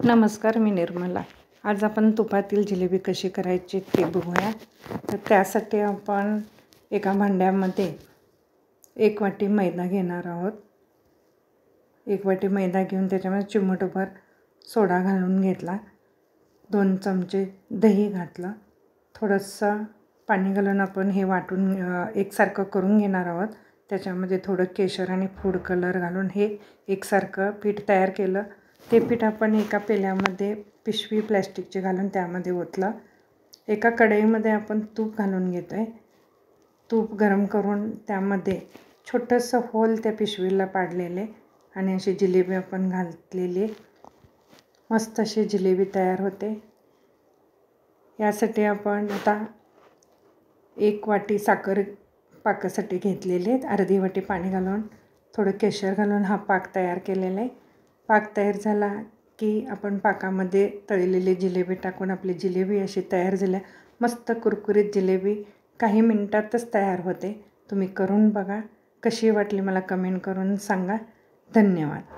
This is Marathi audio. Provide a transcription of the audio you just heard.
नमस्कार, मी निर्मला. आज आपण तुपातील जिलेबी कशी करायची ते बघूया. तर त्यासाठी आपण एका भांड्यामध्ये 1 वाटी मैदा घेणार आहोत. 1 वाटी मैदा घेऊन त्याच्यामध्ये चिमूटभर सोडा घालून घेतला. 2 चमचे दही घातलं. थोडंसं पाणी घालून आपण हे वाटून एकसारखं करून घेणार आहोत. त्याच्यामध्ये थोडं केशर आणि फूड कलर घालून हे एकसारखं पीठ तयार केलं. ते पीठ आपण एका पेल्यामध्ये पिशवी प्लॅस्टिकची घालून त्यामध्ये ओतलं. एका कढईमध्ये आपण तूप घालून घेतो आहे. तूप गरम करून त्यामध्ये छोटंसं होल त्या पिशवीला पाडलेले आणि अशी जिलेबी आपण घातलेली. मस्त अशी जिलेबी तयार होते. यासाठी आपण आता 1 वाटी साखर पाकासाठी घेतलेली आहे. अर्धी वाटी पाणी घालून थोडं केशर घालून हा पाक तयार केलेला आहे. पाक तयार झाला की आपण पाकामध्ये तळलेली जिलेबी टाकून आपली जिलेबी अशी तयार झाल्या. मस्त कुरकुरीत जिलेबी काही मिनटातच तयार होते. तुम्ही करून बघा. कशी वाटली मला कमेंट करून सांगा. धन्यवाद.